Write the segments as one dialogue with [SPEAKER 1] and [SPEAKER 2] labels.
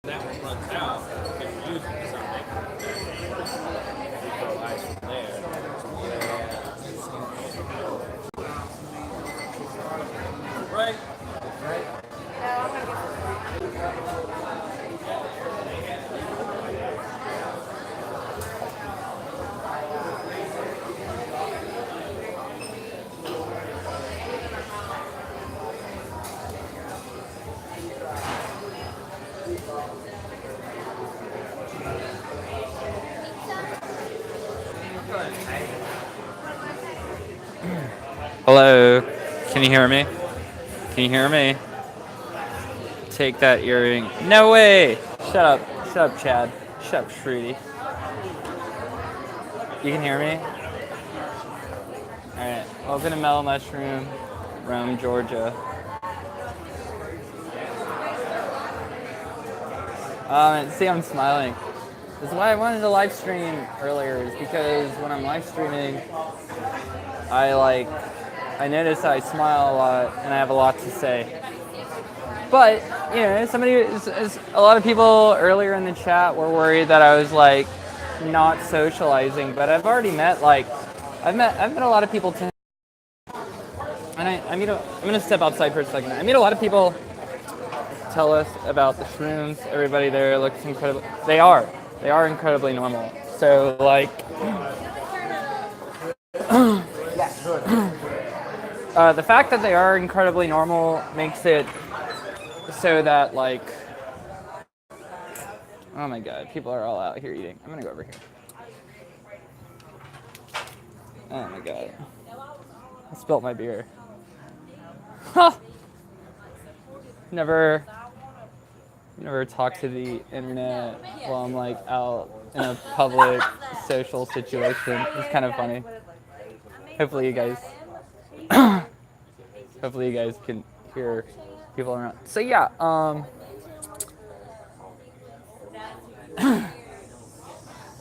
[SPEAKER 1] That one runs out, if you're using something, you go ice from there. Right? Hello, can you hear me? Can you hear me? Take that earring. No way! Shut up, Chad. Shut up, Shruti. You can hear me? Alright, welcome to Mellow Mushroom, Rome, Georgia. See, I'm smiling. This is why I wanted to live stream earlier, is because when I'm live streaming, I notice I smile a lot and I have a lot to say. But, you know, a lot of people earlier in the chat were worried that I was like not socializing, but I've already met I've met a lot of people and I'm gonna step outside for a second. I meet a lot of people tell us about the shrooms. Everybody there looks incredible. They are incredibly normal. So the fact that they are incredibly normal makes it so that oh my god, people are all out here eating. I'm gonna go over here. Oh my god, I spilt my beer. Huh. Never talk to the internet while I'm out in a public social situation. It's kind of funny. Hopefully you guys can hear people around. So yeah, what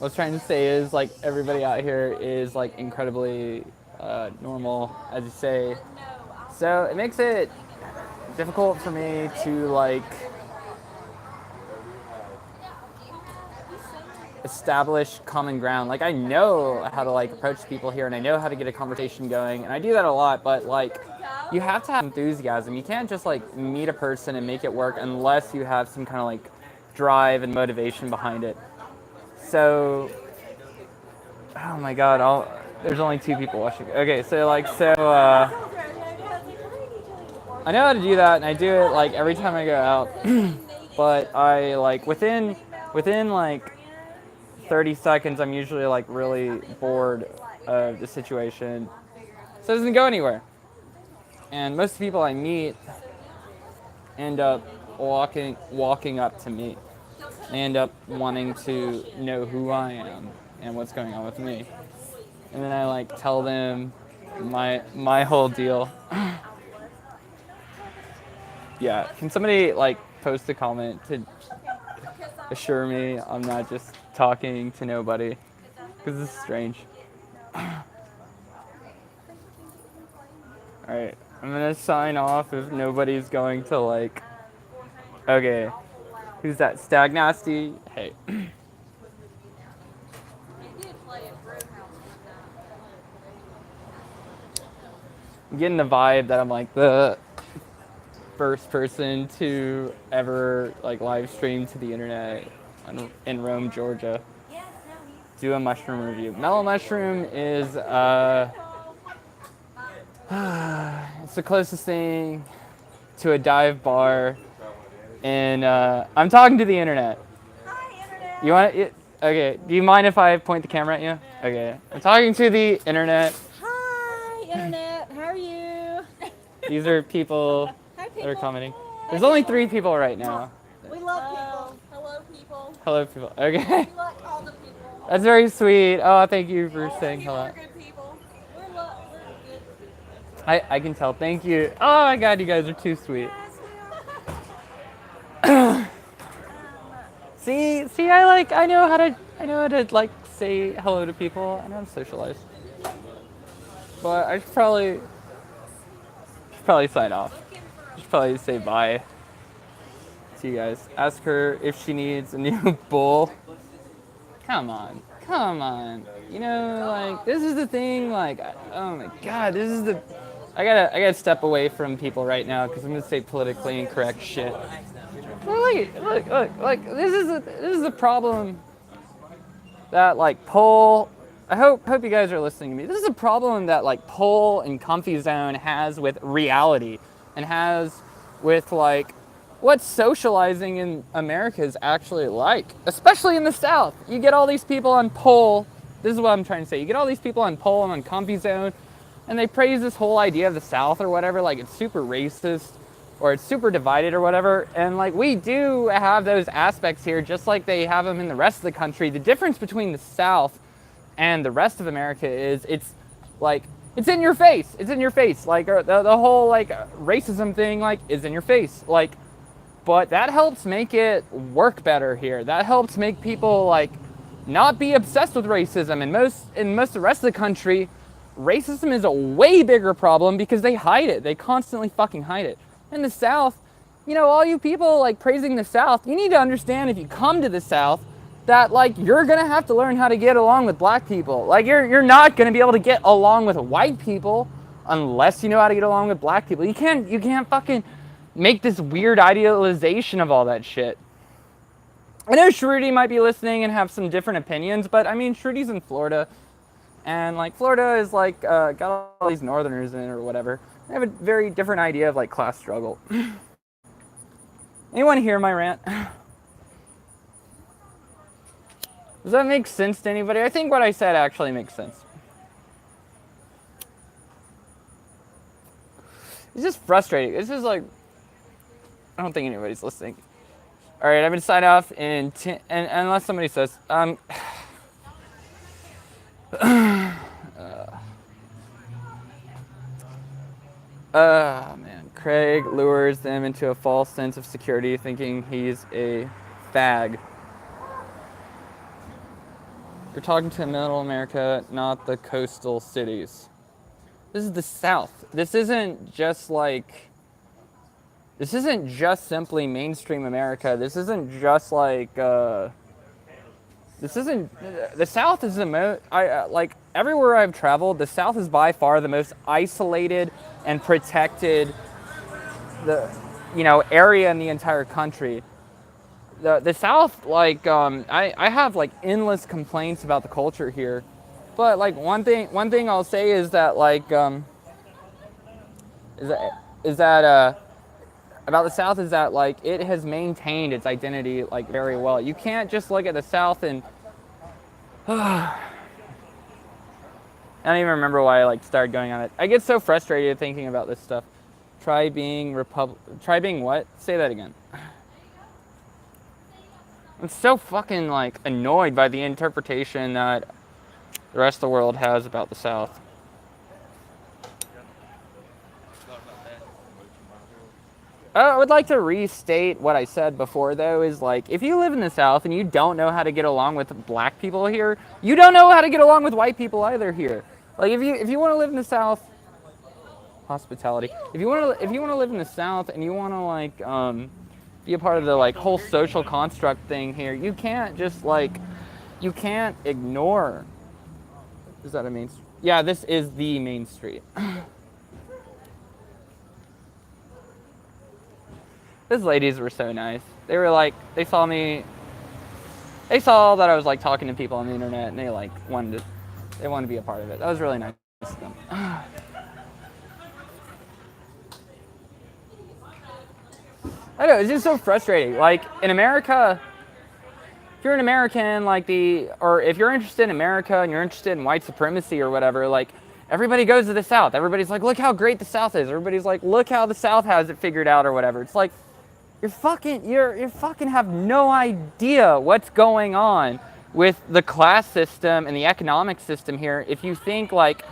[SPEAKER 1] I was trying to say is everybody out here is incredibly normal, as you say. So it makes it difficult for me to establish common ground. I know how to approach people here, and I know how to get a conversation going, and I do that a lot. But you have to have enthusiasm. You can't just meet a person and make it work unless you have some kind of drive and motivation behind it. So, oh my god, there's only 2 people watching. Okay, so I know how to do that, and I do it every time I go out. But I within 30 seconds, I'm usually really bored of the situation, so it doesn't go anywhere. And most people I meet end up walking up to me. They end up wanting to know who I am and what's going on with me. And then I tell them my whole deal. Yeah, can somebody post a comment to assure me I'm not just talking to nobody? Because this is strange. Alright, I'm gonna sign off if nobody's going to okay. Who's that? Stag Nasty? Hey. I'm getting the vibe that I'm the first person to ever live stream to the internet in Rome, Georgia. Do a mushroom review. Mellow Mushroom is it's the closest thing to a dive bar, and I'm talking to the internet.
[SPEAKER 2] Hi, internet.
[SPEAKER 1] You want it? Okay. Do you mind if I point the camera at you? Okay. I'm talking to the internet.
[SPEAKER 2] Hi, internet. How are you?
[SPEAKER 1] These are people
[SPEAKER 2] Hi,
[SPEAKER 1] that are commenting. There's only 3 people right now.
[SPEAKER 2] We love people. Hello, people.
[SPEAKER 1] Hello, people. Okay.
[SPEAKER 2] We like all the people.
[SPEAKER 1] That's very sweet. Oh, thank you for saying hello.
[SPEAKER 2] We're good people. We're good.
[SPEAKER 1] I can tell. Thank you. Oh my god, you guys are too sweet. See, I know how to say hello to people. I know how to socialize. But I should probably sign off. I should probably say bye. to you guys. Ask her if she needs a new bowl. Come on. Come on. You know, like, this is the thing, like, oh my god, this is the... I gotta step away from people right now because I'm gonna say politically incorrect shit. Look, this is a problem that, like, I hope you guys are listening to me. This is a problem that, like, Pole and Comfy Zone has with reality and has with, like, what socializing in America is actually like, especially in the South. You get all these people on Pole. This is what I'm trying to say. You get all these people on Pole and on Comfy Zone, and they praise this whole idea of the South or whatever, like it's super racist or it's super divided or whatever. And like we do have those aspects here, just like they have them in the rest of the country. The difference between the South and the rest of America is it's like it's in your face. It's in your face. Like the whole like racism thing, like is in your face. Like. But that helps make it work better here. That helps make people like not be obsessed with racism. And most of the rest of the country, racism is a way bigger problem because they hide it. They constantly fucking hide it. In the South, you know, all you people like praising the South, you need to understand if you come to the South that like you're gonna have to learn how to get along with black people. Like you're not gonna be able to get along with white people unless you know how to get along with black people. You can't fucking make this weird idealization of all that shit. I know Shruti might be listening and have some different opinions, but I mean, Shruti's in Florida, and like Florida is like got all these northerners in it or whatever. They have a very different idea of like class struggle. Anyone hear my rant? Does that make sense to anybody? I think what I said actually makes sense. It's just frustrating. It's just like, I don't think anybody's listening. All right, I'm gonna sign off and unless somebody says, man, Craig lures them into a false sense of security, thinking he's a fag. You're talking to Middle America, not the coastal cities. This is the South. This isn't just simply mainstream America. This isn't just like, the South is the most, like everywhere I've traveled, the South is by far the most isolated and protected, area in the entire country. The South, like, I have like endless complaints about the culture here, but like one thing I'll say is that like, about the South is that like it has maintained its identity like very well. You can't just look at the South and I don't even remember why I like started going on it. I get so frustrated thinking about this stuff. Try being what? Say that again. I'm so fucking like annoyed by the interpretation that the rest of the world has about the South. I would like to restate what I said before, though, is like, if you live in the South and you don't know how to get along with black people here, you don't know how to get along with white people either here. Like, if you want to live in the South, hospitality. If you want to live in the South and you want to like be a part of the like whole social construct thing here, you can't just like, you can't ignore. Is that a main street? Yeah, this is the main street. Those ladies were so nice. They were like, they saw that I was like talking to people on the internet, and they like wanted to be a part of it. That was really nice of them. I know, it's just so frustrating. Like in America, if you're an American, or if you're interested in America and you're interested in white supremacy or whatever, like everybody goes to the South. Everybody's like, look how great the South is. Everybody's like, look how the South has it figured out or whatever. It's like, you fucking have no idea what's going on with the class system and the economic system here if you think like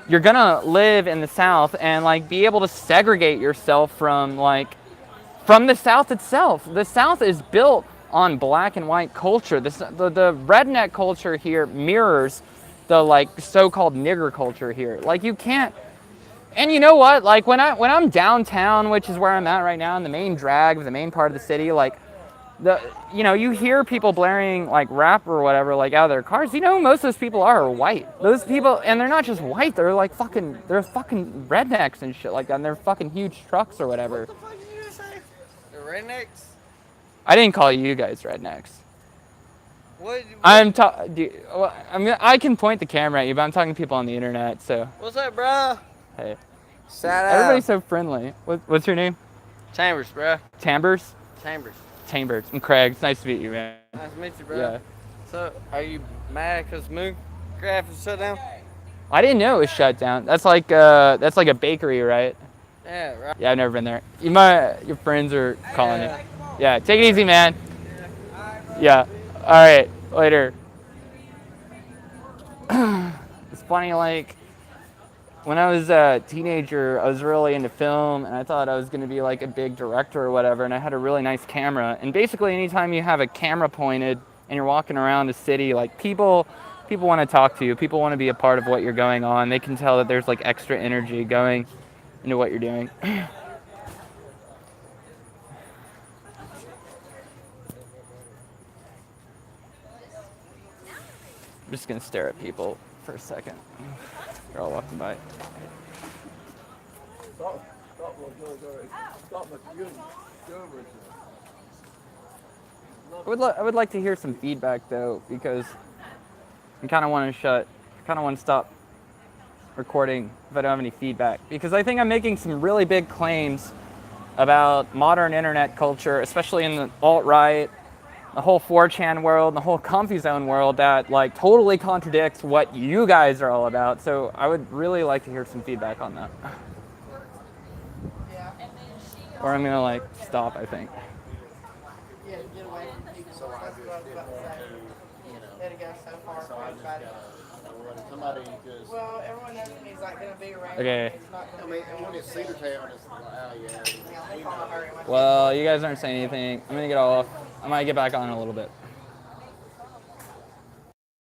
[SPEAKER 1] you're gonna live in the South and like be able to segregate yourself from the South itself. The South is built on black and white culture. The redneck culture here mirrors the like so-called nigger culture here. Like you can't And you know what? Like when I'm downtown, which is where I'm at right now, in the main drag of the main part of the city, like you hear people blaring like rap or whatever, like out of their cars. You know who most of those people are white. Those people, and they're not just white. They're like they're fucking rednecks and shit like that. And they're fucking huge trucks or whatever.
[SPEAKER 3] What the fuck did you just say? The rednecks?
[SPEAKER 1] I didn't call you guys rednecks.
[SPEAKER 3] What?
[SPEAKER 1] I can point the camera at you, but I'm talking to people on the internet. So.
[SPEAKER 3] What's up, bro?
[SPEAKER 1] Hey.
[SPEAKER 3] Shout out.
[SPEAKER 1] Everybody's so friendly. What's your name?
[SPEAKER 3] Chambers, bro.
[SPEAKER 1] Chambers?
[SPEAKER 3] Chambers.
[SPEAKER 1] I'm Craig. It's nice to meet you, man.
[SPEAKER 3] Nice to meet you, bro.
[SPEAKER 1] Yeah.
[SPEAKER 3] So, are you mad because Moon Craft is shut down?
[SPEAKER 1] I didn't know it was shut down. That's like a bakery, right?
[SPEAKER 3] Yeah, right.
[SPEAKER 1] Yeah, I've never been there. Your friends are calling you. Yeah, take it easy, man. Yeah. All right. Later. It's funny, like, when I was a teenager, I was really into film, and I thought I was going to be like a big director or whatever, and I had a really nice camera. And basically, anytime you have a camera pointed and you're walking around the city, like, people want to talk to you. People want to be a part of what you're going on. They can tell that there's like extra energy going into what you're doing. I'm just going to stare at people for a second. They're all walking by. I would like to hear some feedback though, because I kind of want to stop recording if I don't have any feedback, because I think I'm making some really big claims about modern internet culture, especially in the alt-right, the whole 4chan world, the whole Comfy Zone world, that like totally contradicts what you guys are all about. So I would really like to hear some feedback on that. Or I'm gonna like stop, I think.
[SPEAKER 4] Yeah, get away from people. So that's what I was about to say. Let it go so far from everybody. Well, everyone knows when he's like gonna be around.
[SPEAKER 1] Okay.
[SPEAKER 4] It's not gonna be
[SPEAKER 5] When it's Cedar Town, it's
[SPEAKER 4] yeah, they call it hurry.
[SPEAKER 1] Well, you guys aren't saying anything. I'm gonna get off. I might get back on in a little bit.